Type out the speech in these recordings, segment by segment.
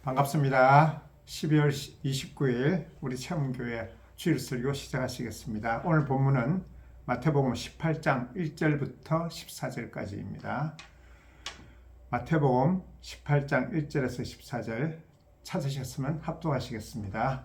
반갑습니다. 12월 29일 우리 체험교회 주일 설교 시작하시겠습니다. 오늘 본문은 마태복음 18장 1절부터 14절까지입니다. 마태복음 18장 1절에서 14절 찾으셨으면 합독하시겠습니다.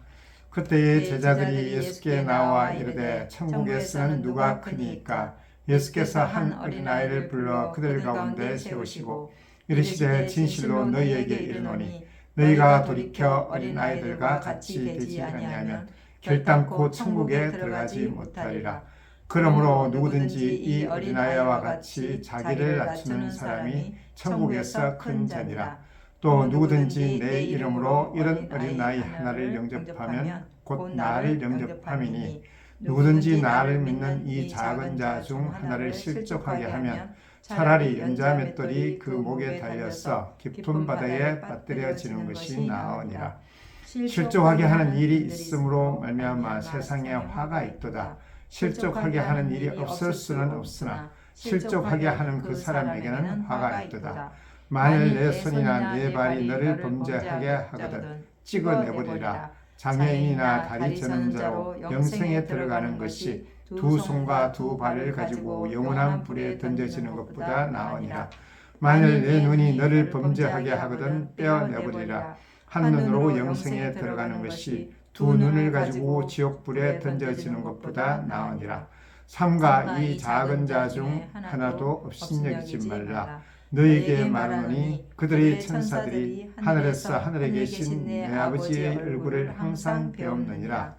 그때의 제자들이 예수께 나와 이르되 천국에서는 누가 크니까? 예수께서 한 어린아이를 불러 그들 가운데 세우시고 이르시되 진실로 너희에게 이르노니 너희가 돌이켜 어린아이들과 같이 되지 아니하면 결단코 천국에 들어가지 못하리라. 그러므로 누구든지 이 어린아이와 같이 자기를 낮추는 사람이 천국에서 큰 자니라. 또 누구든지 내 이름으로 이런 어린아이 하나를 영접하면 곧 나를 영접함이니 누구든지 나를 믿는 이 작은 자 중 하나를 실족하게 하면 차라리 연자 맷돌이 그 목에 달려서 깊은 바다에 빠뜨려지는 것이 나으니라. 실족하게 하는 일이 있으므로 말미암아 세상에 화가 있도다. 실족하게 하는 일이 없을 수는 없으나 실족하게 하는 그 사람에게는 화가 있도다. 만일 내 손이나 내 발이 너를 범죄하게 하거든 찍어내버리라. 장애인이나 다리 저는 자로 영생에 들어가는 것이 두 손과 두 발을 가지고 영원한 불에 던져지는 것보다 나으니라. 만일 내 눈이 너를 범죄하게 하거든 빼어내버리라. 한 눈으로 영생에 들어가는 것이 두 눈을 가지고 지옥불에 던져지는 것보다 나으니라. 삼가 이 작은 자 중 하나도 업신여기지 말라. 너희에게 말하노니 그들의 천사들이 하늘에서 하늘에 계신 내 아버지의 얼굴을 항상 배움느니라.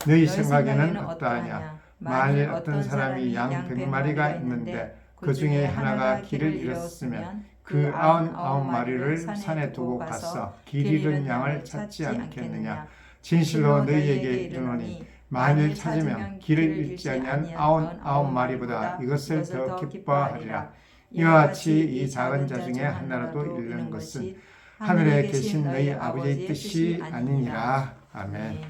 너희 생각에는 어떠하냐? 만일 어떤 사람이 양 100마리가 있는데 그 중에 하나가 길을 잃었으면 그 99마리를 산에 두고 가서 길 잃은 양을 찾지 않겠느냐? 진실로 너희에게 이르노니 만일 찾으면 길을 잃지 아니한 99마리보다 이것을 더 기뻐하리라. 이와 같이 이 작은 자 중에 하나라도 잃는 것은 하늘에 계신 너희 아버지의 뜻이 아니니라. 아멘.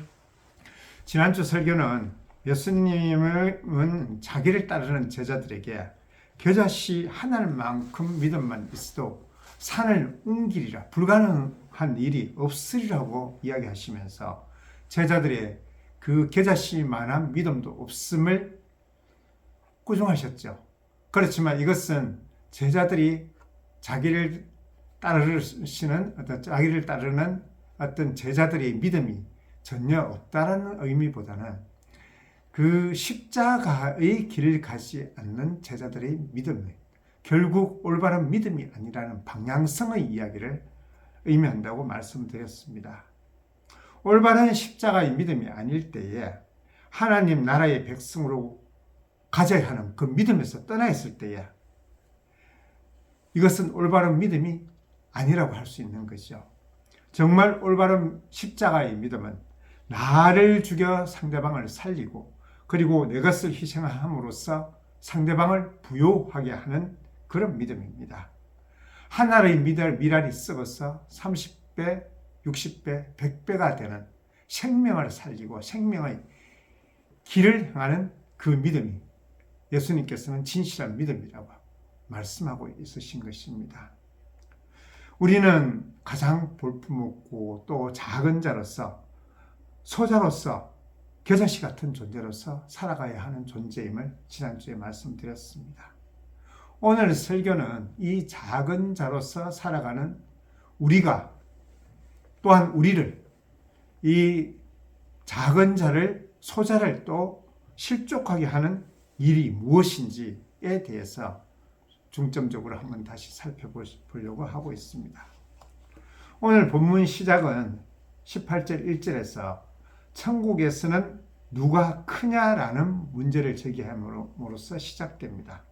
지난주 설교는 예수님은 자기를 따르는 제자들에게 겨자씨 하나만큼 믿음만 있어도 산을 옮기리라, 불가능한 일이 없으리라고 이야기하시면서 제자들의 그 겨자씨만한 믿음도 없음을 꾸중하셨죠. 그렇지만 이것은 제자들이 자기를 따르는 어떤 제자들의 믿음이 전혀 없다라는 의미보다는 그 십자가의 길을 가지 않는 제자들의 믿음, 결국 올바른 믿음이 아니라는 방향성의 이야기를 의미한다고 말씀드렸습니다. 올바른 십자가의 믿음이 아닐 때에 하나님 나라의 백성으로 가져야 하는 그 믿음에서 떠나 있을 때에 이것은 올바른 믿음이 아니라고 할 수 있는 것이죠. 정말 올바른 십자가의 믿음은 나를 죽여 상대방을 살리고 그리고 내 것을 희생함으로써 상대방을 부요하게 하는 그런 믿음입니다. 한 알의 밀알이 썩어서 30배, 60배, 100배가 되는 생명을 살리고 생명의 길을 향하는 그 믿음이 예수님께서는 진실한 믿음이라고 말씀하고 있으신 것입니다. 우리는 가장 볼품없고 또 작은 자로서 소자로서 겨자씨 같은 존재로서 살아가야 하는 존재임을 지난주에 말씀드렸습니다. 오늘 설교는 이 작은 자로서 살아가는 우리가 또한 우리를 이 작은 자를 소자를 또 실족하게 하는 일이 무엇인지에 대해서 중점적으로 한번 다시 살펴보려고 하고 있습니다. 오늘 본문 시작은 18절 1절에서 천국에서는 누가 크냐라는 문제를 제기함으로써 시작됩니다.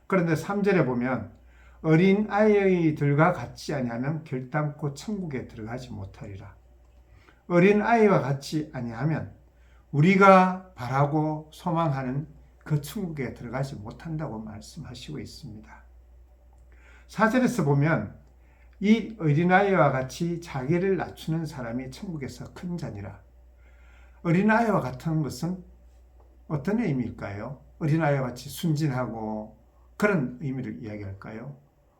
그런데 3절에 보면 어린 아이들과 같지 아니하면 결단코 천국에 들어가지 못하리라. 어린 아이와 같지 아니하면 우리가 바라고 소망하는 그 천국에 들어가지 못한다고 말씀하시고 있습니다. 4절에서 보면 이 어린아이와 같이 자기를 낮추는 사람이 천국에서 큰 자니라. 어린아이와 같은 것은 어떤 의미일까요? 어린아이와 같이 순진하고 그런 의미를 이야기할까요?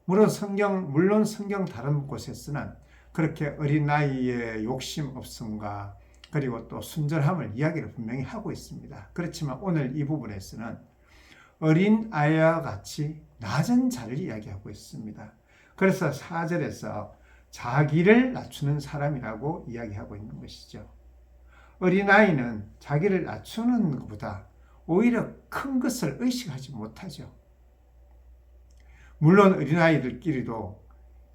물론 성경 다른 곳에서는 그렇게 어린아이의 욕심 없음과 그리고 또 순전함을 이야기를 분명히 하고 있습니다. 그렇지만 오늘 이 부분에서는 어린아이와 같이 낮은 자를 이야기하고 있습니다. 그래서 4절에서 자기를 낮추는 사람이라고 이야기하고 있는 것이죠. 어린아이는 자기를 낮추는 것보다 오히려 큰 것을 의식하지 못하죠. 물론 어린아이들끼리도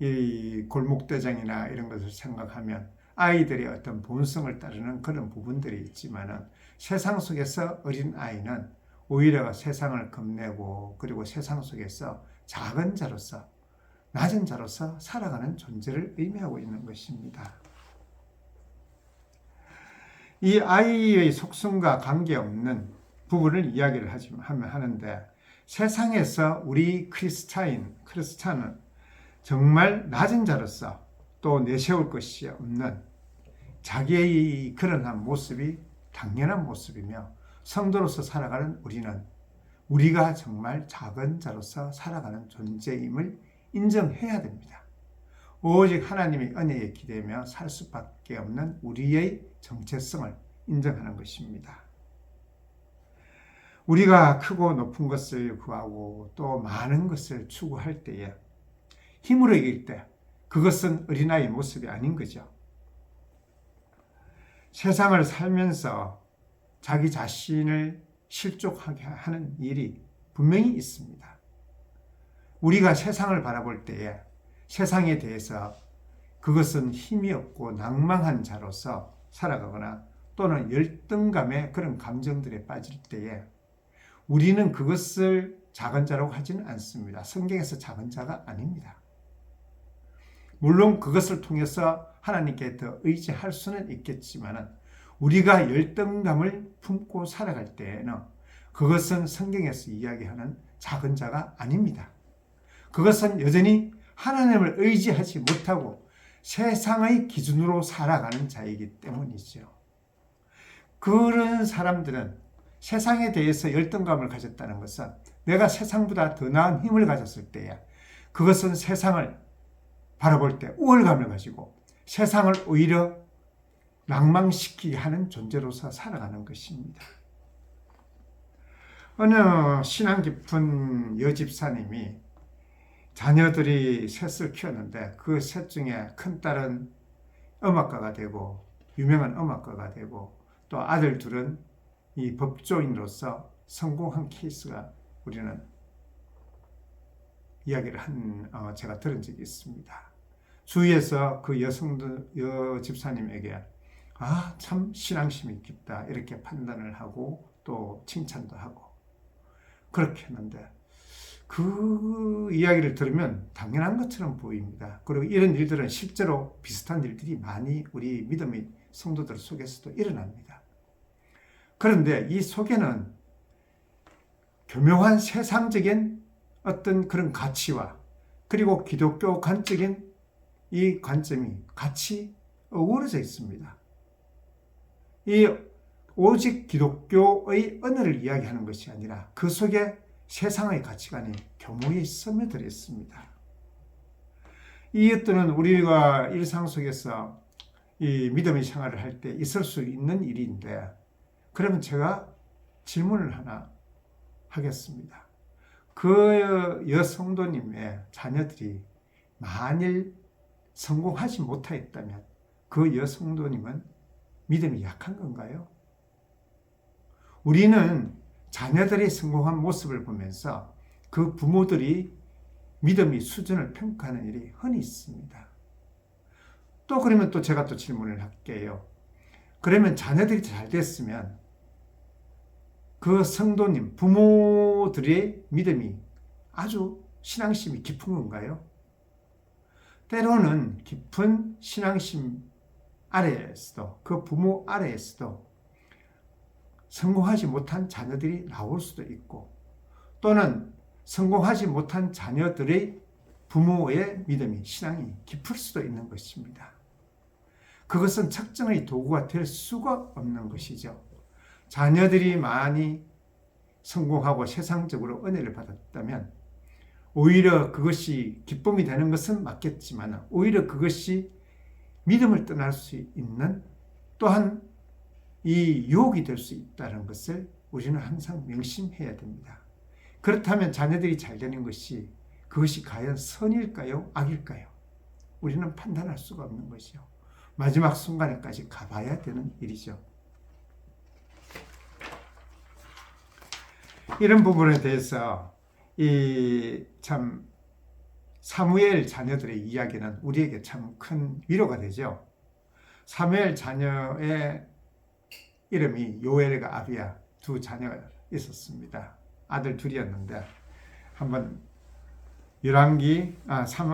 이 골목대장이나 이런 것을 생각하면 아이들의 어떤 본성을 따르는 그런 부분들이 있지만은 세상 속에서 어린아이는 오히려 세상을 겁내고 그리고 세상 속에서 작은 자로서 낮은 자로서 살아가는 존재를 의미하고 있는 것입니다. 이 아이의 속성과 관계없는 부분을 이야기를 하는데 세상에서 우리 크리스찬은 정말 낮은 자로서 또 내세울 것이 없는 자기의 그런 모습이 당연한 모습이며 성도로서 살아가는 우리가 정말 작은 자로서 살아가는 존재임을 인정해야 됩니다. 오직 하나님의 은혜에 기대며 살 수밖에 없는 우리의 정체성을 인정하는 것입니다. 우리가 크고 높은 것을 구하고 또 많은 것을 추구할 때에 힘으로 이길 때 그것은 어린아이 모습이 아닌 거죠. 세상을 살면서 자기 자신을 실족하게 하는 일이 분명히 있습니다. 우리가 세상을 바라볼 때에 세상에 대해서 그것은 힘이 없고 낭망한 자로서 살아가거나 또는 열등감의 그런 감정들에 빠질 때에 우리는 그것을 작은 자라고 하지는 않습니다. 성경에서 작은 자가 아닙니다. 물론 그것을 통해서 하나님께 더 의지할 수는 있겠지만 우리가 열등감을 품고 살아갈 때에는 그것은 성경에서 이야기하는 작은 자가 아닙니다. 그것은 여전히 하나님을 의지하지 못하고 세상의 기준으로 살아가는 자이기 때문이죠. 그런 사람들은 세상에 대해서 열등감을 가졌다는 것은 내가 세상보다 더 나은 힘을 가졌을 때야 그것은 세상을 바라볼 때 우월감을 가지고 세상을 오히려 낭망시키게 하는 존재로서 살아가는 것입니다. 어느 신앙 깊은 여집사님이 자녀들이 셋을 키웠는데 그 셋 중에 큰딸은 음악가가 되고 유명한 음악가가 되고 또 아들 둘은 이 법조인으로서 성공한 케이스가 우리는 이야기를 제가 들은 적이 있습니다. 주위에서 그 여집사님에게 참 신앙심이 깊다 이렇게 판단을 하고 또 칭찬도 하고 그렇게 했는데 그 이야기를 들으면 당연한 것처럼 보입니다. 그리고 이런 일들은 실제로 비슷한 일들이 많이 우리 믿음의 성도들 속에서도 일어납니다. 그런데 이 속에는 교묘한 세상적인 어떤 그런 가치와 그리고 기독교 관적인 이 관점이 같이 어우러져 있습니다. 이 오직 기독교의 은혜를 이야기하는 것이 아니라 그 속에 세상의 가치관이 교묘히 스며들어 있습니다. 이것들은 우리가 일상 속에서 이 믿음의 생활을 할 때 있을 수 있는 일인데 그러면 제가 질문을 하나 하겠습니다. 그 여성도님의 자녀들이 만일 성공하지 못하였다면 그 여성도님은 믿음이 약한 건가요? 우리는 자녀들이 성공한 모습을 보면서 그 부모들이 믿음의 수준을 평가하는 일이 흔히 있습니다. 또 그러면 또 제가 또 질문을 할게요. 그러면 자녀들이 잘 됐으면 그 성도님, 부모들의 믿음이 아주 신앙심이 깊은 건가요? 때로는 깊은 신앙심 아래에서도 그 부모 아래에서도 성공하지 못한 자녀들이 나올 수도 있고 또는 성공하지 못한 자녀들의 부모의 믿음이 신앙이 깊을 수도 있는 것입니다. 그것은 측정의 도구가 될 수가 없는 것이죠. 자녀들이 많이 성공하고 세상적으로 은혜를 받았다면 오히려 그것이 기쁨이 되는 것은 맞겠지만 오히려 그것이 믿음을 떠날 수 있는 또한 이 유혹이 될 수 있다는 것을 우리는 항상 명심해야 됩니다. 그렇다면 자녀들이 잘 되는 것이 그것이 과연 선일까요? 악일까요? 우리는 판단할 수가 없는 것이요. 마지막 순간에까지 가봐야 되는 일이죠. 이런 부분에 대해서 참 사무엘 자녀들의 이야기는 우리에게 참 큰 위로가 되죠. 사무엘 자녀의 이름이 요엘과 아비야 두 자녀가 있었습니다. 아들 둘이었는데 한번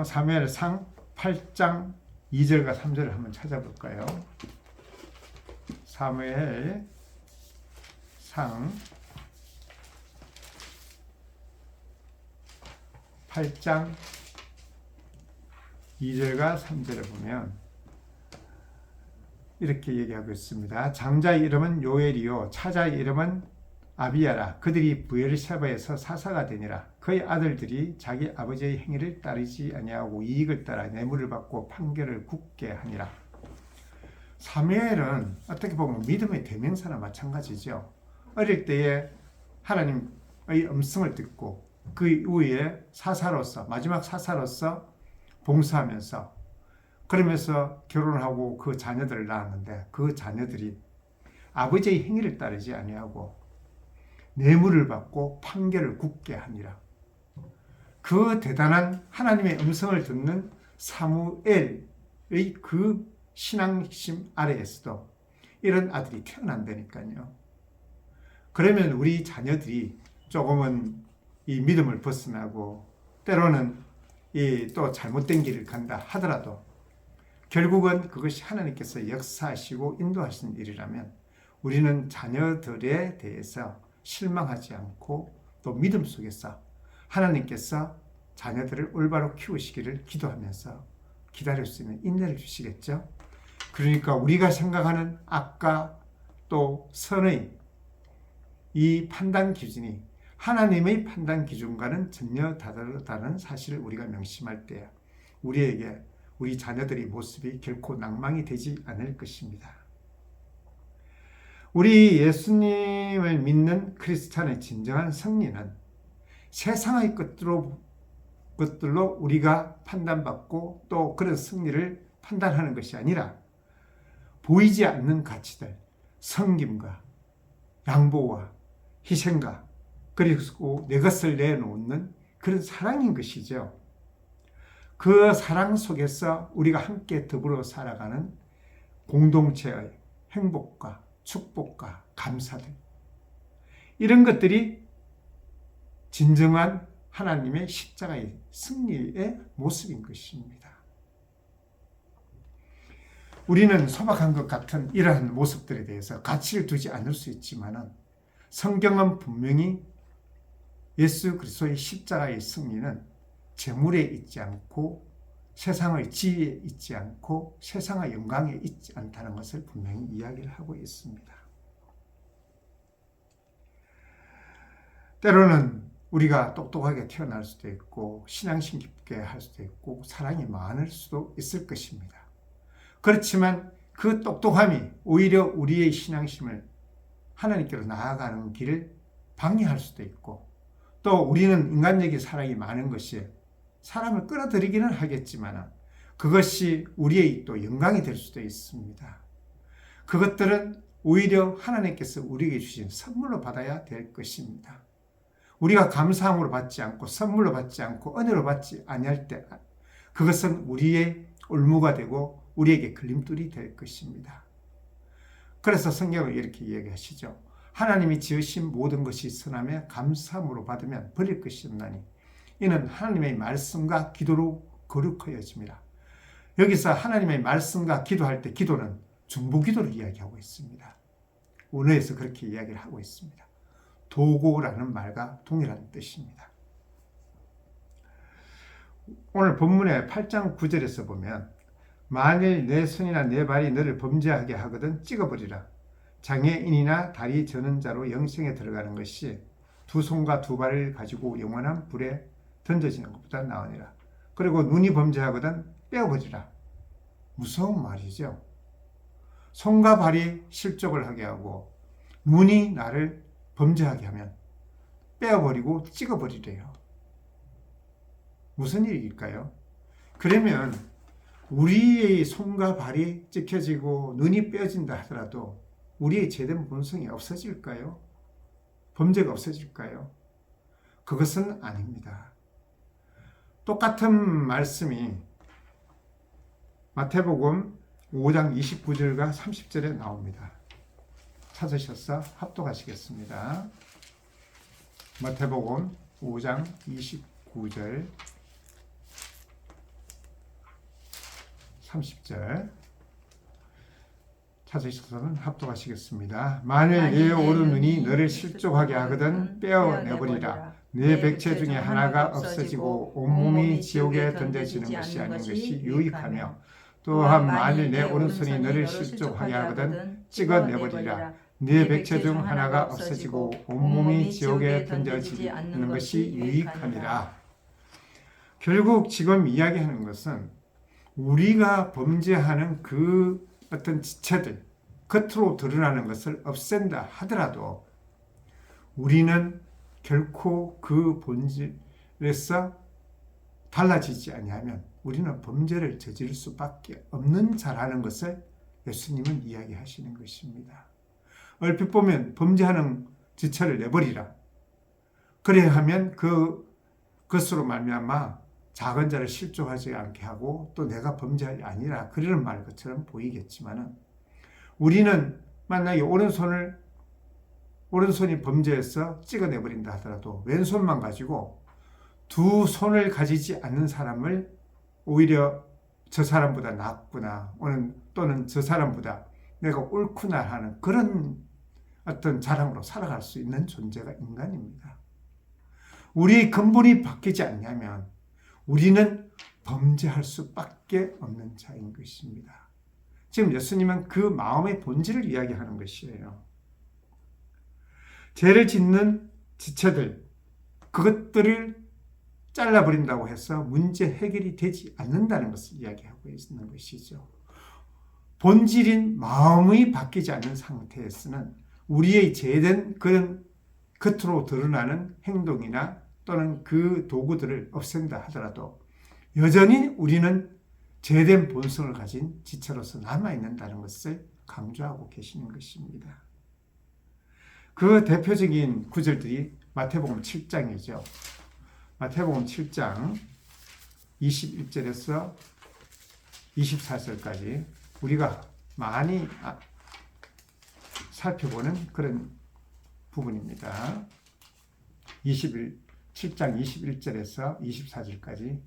사무엘상 8장 2절과 3절을 한번 찾아볼까요? 사무엘상 8장 2절과 3절을 보면 이렇게 얘기하고 있습니다. 장자의 이름은 요엘이요 차자의 이름은 아비야라. 그들이 브엘셰바에서 사사가 되니라. 그의 아들들이 자기 아버지의 행위를 따르지 아니하고 이익을 따라 뇌물을 받고 판결을 굳게 하니라. 사무엘은 어떻게 보면 믿음의 대명사나 마찬가지죠. 어릴 때에 하나님의 음성을 듣고 그 이후에 마지막 사사로서 봉사하면서 그러면서 결혼을 하고 그 자녀들을 낳았는데 그 자녀들이 아버지의 행위를 따르지 아니하고 뇌물을 받고 판결을 굳게 하니라. 그 대단한 하나님의 음성을 듣는 사무엘의 그 신앙심 아래에서도 이런 아들이 태어난다니까요. 그러면 우리 자녀들이 조금은 이 믿음을 벗어나고 때로는 또 잘못된 길을 간다 하더라도 결국은 그것이 하나님께서 역사하시고 인도하신 일이라면 우리는 자녀들에 대해서 실망하지 않고 또 믿음 속에서 하나님께서 자녀들을 올바로 키우시기를 기도하면서 기다릴 수 있는 인내를 주시겠죠. 그러니까 우리가 생각하는 악과 또 선의 이 판단 기준이 하나님의 판단 기준과는 전혀 다르다는 사실을 우리가 명심할 때 우리에게 우리 자녀들의 모습이 결코 낭망이 되지 않을 것입니다. 우리 예수님을 믿는 크리스찬의 진정한 승리는 세상의 것들로 우리가 판단받고 또 그런 승리를 판단하는 것이 아니라 보이지 않는 가치들, 섬김과 양보와 희생과 그리고 내 것을 내놓는 그런 사랑인 것이죠. 그 사랑 속에서 우리가 함께 더불어 살아가는 공동체의 행복과 축복과 감사들, 이런 것들이 진정한 하나님의 십자가의 승리의 모습인 것입니다. 우리는 소박한 것 같은 이러한 모습들에 대해서 가치를 두지 않을 수 있지만 성경은 분명히 예수 그리스도의 십자가의 승리는 재물에 있지 않고 세상의 지위에 있지 않고 세상의 영광에 있지 않다는 것을 분명히 이야기를 하고 있습니다. 때로는 우리가 똑똑하게 태어날 수도 있고 신앙심 깊게 할 수도 있고 사랑이 많을 수도 있을 것입니다. 그렇지만 그 똑똑함이 오히려 우리의 신앙심을 하나님께로 나아가는 길을 방해할 수도 있고 또 우리는 인간적인 사랑이 많은 것이 사람을 끌어들이기는 하겠지만 그것이 우리의 또 영광이 될 수도 있습니다. 그것들은 오히려 하나님께서 우리에게 주신 선물로 받아야 될 것입니다. 우리가 감사함으로 받지 않고 선물로 받지 않고 은혜로 받지 아니할 때 그것은 우리의 올무가 되고 우리에게 걸림돌이 될 것입니다. 그래서 성경은 이렇게 이야기하시죠. 하나님이 지으신 모든 것이 선하며 감사함으로 받으면 버릴 것이 없나니 이는 하나님의 말씀과 기도로 거룩하여집니다. 여기서 하나님의 말씀과 기도할 때 기도는 중보기도를 이야기하고 있습니다. 원어에서 그렇게 이야기를 하고 있습니다. 도고라는 말과 동일한 뜻입니다. 오늘 본문의 8장 9절에서 보면 만일 내 손이나 내 발이 너를 범죄하게 하거든 찍어버리라. 장애인이나 다리 저는 자로 영생에 들어가는 것이 두 손과 두 발을 가지고 영원한 불에 던져지는 것보다 나으니라. 그리고 눈이 범죄하거든 빼어버리라. 무서운 말이죠. 손과 발이 실족을 하게 하고 눈이 나를 범죄하게 하면 빼어버리고 찍어버리래요. 무슨 일일까요? 그러면 우리의 손과 발이 찍혀지고 눈이 빼어진다 하더라도 우리의 제된 본성이 없어질까요? 범죄가 없어질까요? 그것은 아닙니다. 똑같은 말씀이 마태복음 5장 29절과 30절에 나옵니다. 찾으셔서 합독하시겠습니다. 마태복음 5장 29절 30절 찾으셔서는 합독하시겠습니다. 만일 네 오른 눈이 너를 실족하게 하거든 빼어내버리라. 네 백체 중에 하나가 없어지고 온몸이 지옥에 던져지는 것이 아닌 것이 유익하며 또한 만일 내 오른손이 너를 실족하게 하거든 찍어내버리라. 네 백체 중 하나가 없어지고 온몸이 지옥에 던져지는 것이 유익함이라. 결국 지금 이야기하는 것은 우리가 범죄하는 그 어떤 지체들, 겉으로 드러나는 것을 없앤다 하더라도 우리는 결코 그 본질에서 달라지지 아니하면 우리는 범죄를 저지를 수밖에 없는 자라는 것을 예수님은 이야기하시는 것입니다. 얼핏 보면 범죄하는 지체를 내버리라. 그래야 하면 그것으로 말미암아 작은 자를 실족하지 않게 하고 또 내가 범죄하지 아니라 그러는 말 것처럼 보이겠지만은 우리는 만약에 오른손이 범죄해서 찍어내버린다 하더라도 왼손만 가지고 두 손을 가지지 않는 사람을 오히려 저 사람보다 낫구나 또는 저 사람보다 내가 옳구나 하는 그런 어떤 자랑으로 살아갈 수 있는 존재가 인간입니다. 우리의 근본이 바뀌지 않냐면 우리는 범죄할 수밖에 없는 자인 것입니다. 지금 예수님은 그 마음의 본질을 이야기하는 것이에요. 죄를 짓는 지체들, 그것들을 잘라버린다고 해서 문제 해결이 되지 않는다는 것을 이야기하고 있는 것이죠. 본질인 마음이 바뀌지 않는 상태에서는 우리의 죄된 그런 겉으로 드러나는 행동이나 또는 그 도구들을 없앤다 하더라도 여전히 우리는 죄된 본성을 가진 지체로서 남아있는다는 것을 강조하고 계시는 것입니다. 그 대표적인 구절들이 마태복음 7장이죠. 마태복음 7장 21절에서 24절까지 우리가 많이 살펴보는 그런 부분입니다. 7장 21절에서 24절까지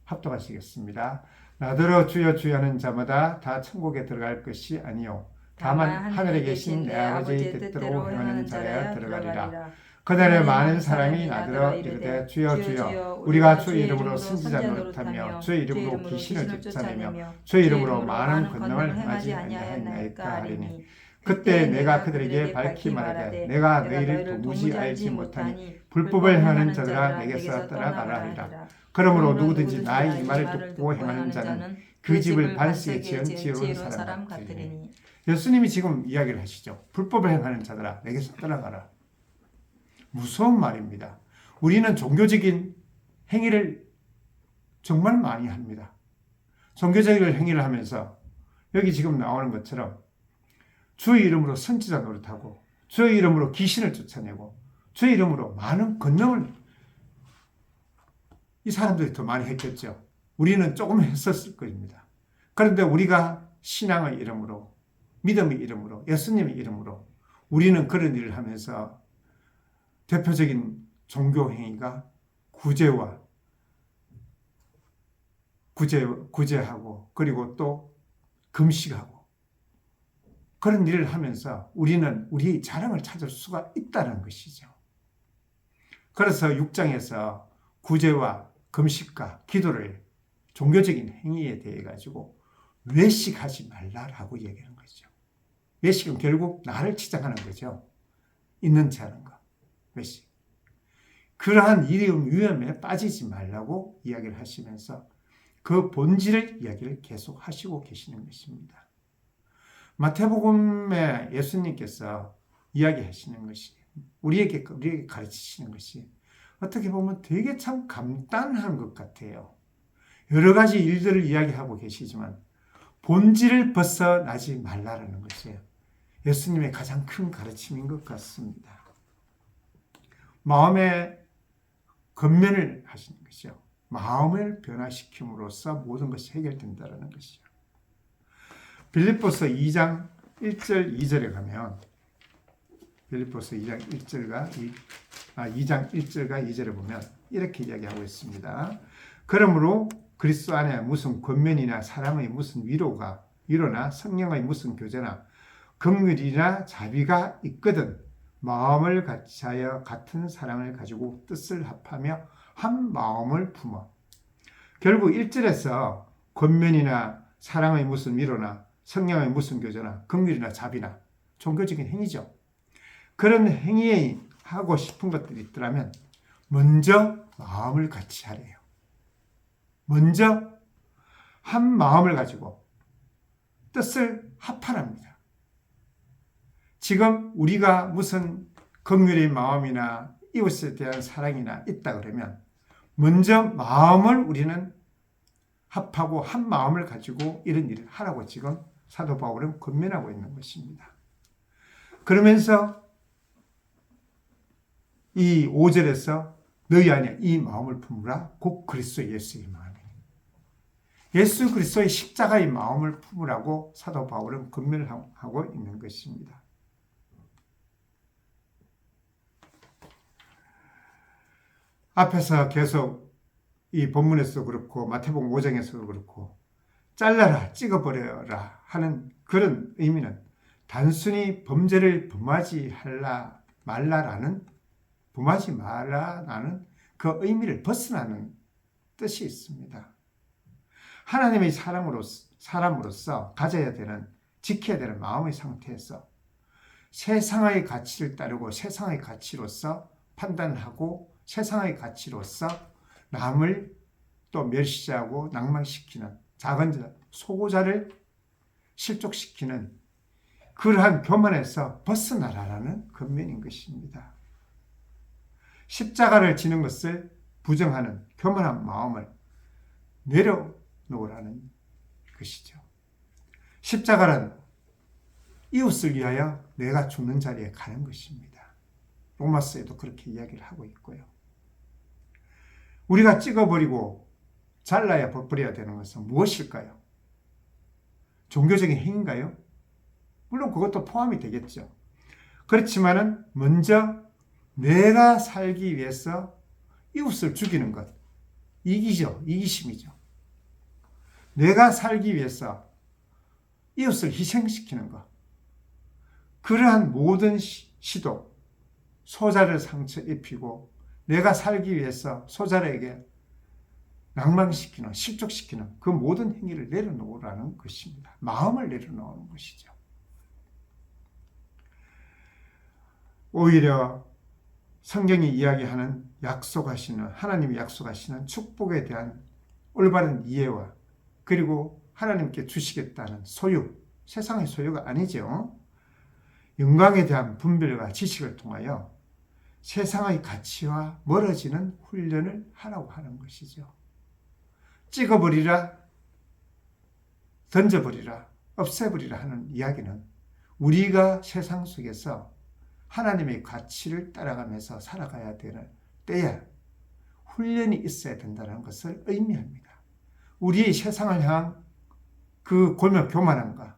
합독하시겠습니다. 나더러 주여 주여 하는 자마다 다 천국에 들어갈 것이 아니요 다만 하늘에 계신 내 아버지의 뜻대로 행하는 자라야 들어가리라. 그날에 많은 사람이 나더러 이르되 주여 주여 우리가 주의 이름으로 선지자 노릇하며 주의 이름으로 귀신을 쫓아내며 주의 이름으로 많은 권능을 행하지 아니하였나이까 하리니 그때 내가 그들에게 밝히 말하되 내가 너희를 도무지 알지 못하니 불법을 행하는 자들아 내게서 떠나가라 하리라. 그러므로 누구든지 나의 이 말을 듣고 행하는 자는 그 집을 반석에 지은 지혜로운 사람 같으리니. 예수님이 지금 이야기를 하시죠. 불법을 행하는 자들아 내게서 떠나가라. 무서운 말입니다. 우리는 종교적인 행위를 정말 많이 합니다. 종교적인 행위를 하면서 여기 지금 나오는 것처럼 주의 이름으로 선지자 노릇하고 주의 이름으로 귀신을 쫓아내고 주의 이름으로 많은 권능을 이 사람들이 더 많이 했겠죠. 우리는 조금 했었을 겁니다. 그런데 우리가 신앙의 이름으로 믿음의 이름으로 예수님의 이름으로 우리는 그런 일을 하면서 대표적인 종교 행위가 구제하고 그리고 또 금식하고 그런 일을 하면서 우리는 우리의 자랑을 찾을 수가 있다는 것이죠. 그래서 6장에서 구제와 금식과 기도를 종교적인 행위에 대해 가지고 외식하지 말라라고 얘기하는 거죠. 외식은 결국 나를 치장하는 거죠. 있는 채 하는 거. 외식. 그러한 위험에 빠지지 말라고 이야기를 하시면서 그 본질의 이야기를 계속 하시고 계시는 것입니다. 마태복음에 예수님께서 이야기하시는 것이 우리에게 가르치시는 것이 어떻게 보면 되게 참 간단한 것 같아요. 여러 가지 일들을 이야기하고 계시지만 본질을 벗어나지 말라라는 것이에요. 예수님의 가장 큰 가르침인 것 같습니다. 마음의 건면을 하시는 것이요. 마음을 변화시킴으로써 모든 것이 해결된다는 것이요. 빌립보서 2장 1절 2절에 가면 빌립보서 2장 1절과 2장 1절과 2절에 보면 이렇게 이야기하고 있습니다. 그러므로 그리스도 안에 무슨 권면이나 사람의 무슨 위로나 성령의 무슨 교제나 긍휼이나 자비가 있거든 마음을 같이하여 같은 사랑을 가지고 뜻을 합하며 한 마음을 품어. 결국 1절에서 권면이나 사랑의 무슨 위로나 성령의 무슨 교제나 긍휼이나 자비나 종교적인 행위죠. 그런 행위에 하고 싶은 것들이 있더라면 먼저 마음을 같이 하래요. 먼저 한 마음을 가지고 뜻을 합하랍니다. 지금 우리가 무슨 긍휼의 마음이나 이웃에 대한 사랑이나 있다 그러면 먼저 마음을 우리는 합하고 한 마음을 가지고 이런 일을 하라고 지금 사도 바울은 권면하고 있는 것입니다. 그러면서 이 5절에서 너희 안에 이 마음을 품으라 곧 그리스도 예수의 마음이니 예수 그리스도의 십자가의 마음을 품으라고 사도 바울은 권면을 하고 있는 것입니다. 앞에서 계속 이 본문에서도 그렇고 마태복음 5장에서도 그렇고 잘라라 찍어버려라 하는 그런 의미는 단순히 범죄를 범하지 말라라는 그 의미를 벗어나는 뜻이 있습니다. 하나님의 사람으로서 가져야 되는, 지켜야 되는 마음의 상태에서 세상의 가치를 따르고 세상의 가치로서 판단하고 세상의 가치로서 남을 또 멸시하고 낭망시키는 작은 자, 소고자를 실족시키는 그러한 교만에서 벗어나라라는 권면인 것입니다. 십자가를 지는 것을 부정하는 교만한 마음을 내려놓으라는 것이죠. 십자가는 이웃을 위하여 내가 죽는 자리에 가는 것입니다. 로마서에도 그렇게 이야기를 하고 있고요. 우리가 찍어버리고 잘라야 버려야 되는 것은 무엇일까요? 종교적인 행위인가요? 물론 그것도 포함이 되겠죠. 그렇지만은 먼저 내가 살기 위해서 이웃을 죽이는 것, 이기심이죠. 내가 살기 위해서 이웃을 희생시키는 것, 그러한 모든 시도, 소자를 상처 입히고 내가 살기 위해서 소자에게 낭망시키는, 실족시키는 그 모든 행위를 내려놓으라는 것입니다. 마음을 내려놓는 것이죠. 오히려 성경이 이야기하는 하나님이 약속하시는 축복에 대한 올바른 이해와 그리고 하나님께 주시겠다는 소유, 세상의 소유가 아니죠. 영광에 대한 분별과 지식을 통하여 세상의 가치와 멀어지는 훈련을 하라고 하는 것이죠. 찍어버리라, 던져버리라, 없애버리라 하는 이야기는 우리가 세상 속에서 하나님의 가치를 따라가면서 살아가야 되는 때에 훈련이 있어야 된다는 것을 의미합니다. 우리의 세상을 향한 그 교만함과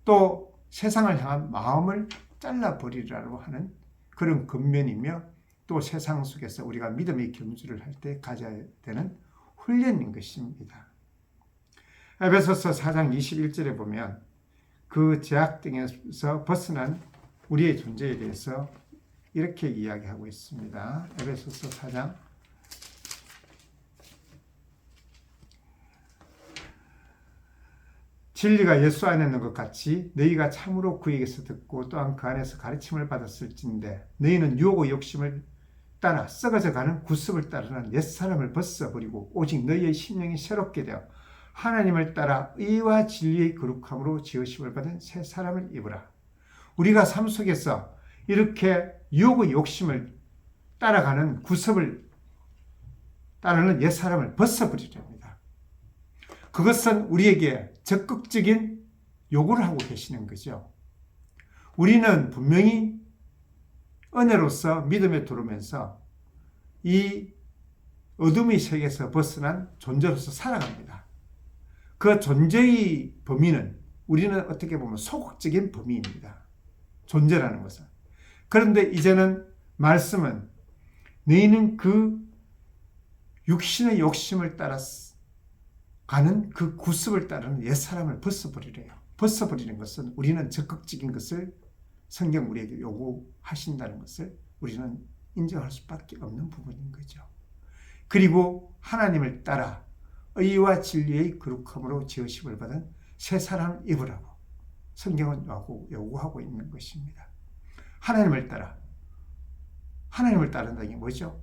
또 세상을 향한 마음을 잘라버리라고 하는 그런 권면이며 또 세상 속에서 우리가 믿음의 경주를 할 때 가져야 되는 훈련인 것입니다. 에베소서 4장 21절에 보면 그 죄악 등에서 벗어난 우리의 존재에 대해서 이렇게 이야기하고 있습니다. 에베소서 4장 진리가 예수 안에 있는 것 같이 너희가 참으로 그에게서 듣고 또한 그 안에서 가르침을 받았을진데 너희는 유혹의 욕심을 따라 썩어져 가는 구습을 따르는 옛사람을 벗어버리고 오직 너희의 심령이 새롭게 되어 하나님을 따라 의와 진리의 거룩함으로 지으심을 받은 새 사람을 입으라. 우리가 삶 속에서 이렇게 유혹의 욕심을 따라가는 구습을 따르는 옛사람을 벗어버리려 합니다. 그것은 우리에게 적극적인 요구를 하고 계시는 거죠. 우리는 분명히 은혜로서 믿음에 들어오면서 이 어둠의 세계에서 벗어난 존재로서 살아갑니다. 그 존재의 범위는 우리는 어떻게 보면 소극적인 범위입니다. 존재라는 것은. 그런데 이제는 말씀은 너희는 그 육신의 욕심을 따라 가는 그 구습을 따르는 옛사람을 벗어버리래요. 벗어버리는 것은 우리는 적극적인 것을 성경 우리에게 요구하신다는 것을 우리는 인정할 수밖에 없는 부분인 거죠. 그리고 하나님을 따라 의와 진리의 거룩함으로 지으심을 받은 새 사람 입으라고 성경은 요구하고 있는 것입니다. 하나님을 따른다는 게 뭐죠?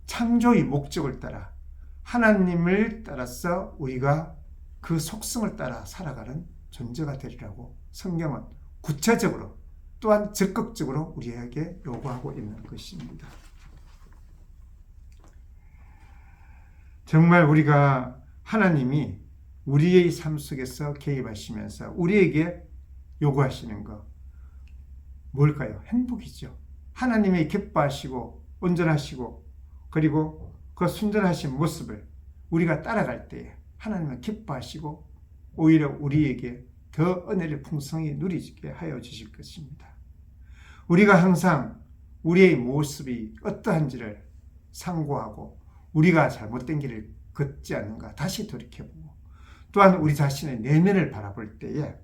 창조의 목적을 따라 하나님을 따라서 우리가 그 속성을 따라 살아가는 존재가 되리라고 성경은 구체적으로 또한 적극적으로 우리에게 요구하고 있는 것입니다. 정말 우리가 하나님이 우리의 삶 속에서 개입하시면서 우리에게 요구하시는 것 뭘까요? 행복이죠. 하나님이 기뻐하시고 온전하시고 그리고 그 순전하신 모습을 우리가 따라갈 때에 하나님은 기뻐하시고 오히려 우리에게 더 은혜를 풍성히 누리게 하여 주실 것입니다. 우리가 항상 우리의 모습이 어떠한지를 상고하고 우리가 잘못된 길을 걷지 않는가 다시 돌이켜보고 또한 우리 자신의 내면을 바라볼 때에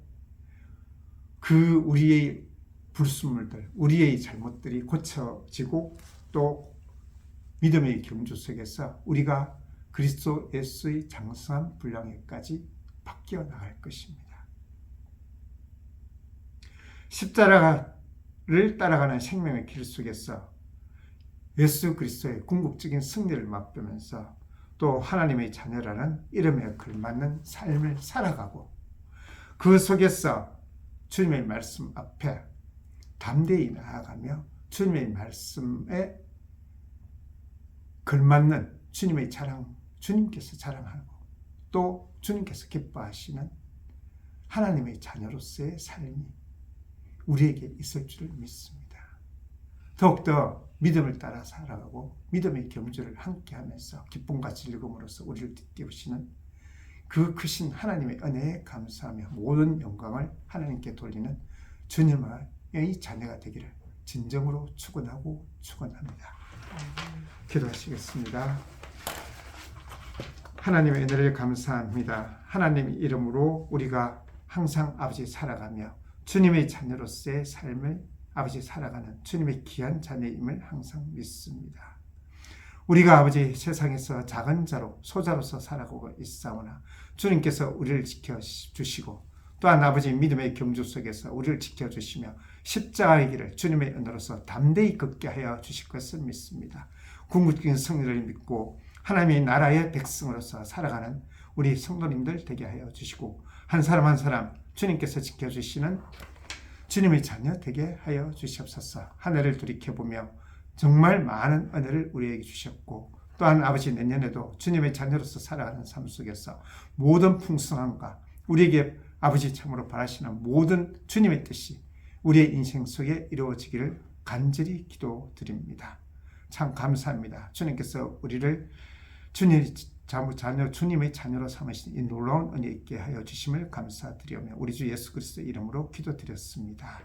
그 우리의 불순물들, 우리의 잘못들이 고쳐지고 또 믿음의 경주 속에서 우리가 그리스도 예수의 장성한 분량에까지 바뀌어 나갈 것입니다. 십자가를 따라가는 생명의 길 속에서 예수 그리스도의 궁극적인 승리를 맛보면서 또 하나님의 자녀라는 이름에 걸맞는 삶을 살아가고 그 속에서 주님의 말씀 앞에 담대히 나아가며 주님의 말씀에 걸맞는 주님의 자랑, 주님께서 자랑하고 또 주님께서 기뻐하시는 하나님의 자녀로서의 삶이 우리에게 있을 줄을 믿습니다. 더욱더 믿음을 따라 살아가고 믿음의 경주를 함께하면서 기쁨과 즐거움으로써 우리를 띄우시는 그 크신 하나님의 은혜에 감사하며 모든 영광을 하나님께 돌리는 주님의 자녀가 되기를 진정으로 축원하고 축원합니다. 기도하시겠습니다. 하나님의 은혜를 감사합니다. 하나님의 이름으로 우리가 항상 아버지 살아가며 주님의 자녀로서의 삶을 아버지 살아가는 주님의 귀한 자녀임을 항상 믿습니다. 우리가 아버지 세상에서 작은 자로 소자로서 살아가고 있사오나 주님께서 우리를 지켜주시고 또한 아버지 믿음의 경주 속에서 우리를 지켜주시며 십자가의 길을 주님의 은혜로서 담대히 걷게 하여 주실 것을 믿습니다. 궁극적인 승리를 믿고 하나님의 나라의 백성으로서 살아가는 우리 성도님들 되게 하여 주시고 한 사람 한 사람 주님께서 지켜주시는 주님의 자녀 되게 하여 주시옵소서. 한 해를 돌이켜보며 정말 많은 은혜를 우리에게 주셨고 또한 아버지 내년에도 주님의 자녀로서 살아가는 삶 속에서 모든 풍성함과 우리에게 아버지 참으로 바라시는 모든 주님의 뜻이 우리의 인생 속에 이루어지기를 간절히 기도드립니다. 참 감사합니다. 주님께서 우리를 주님의 자녀로 삼으신 이 놀라운 은혜 있게 하여 주심을 감사드리오며 우리 주 예수 그리스도의 이름으로 기도드렸습니다.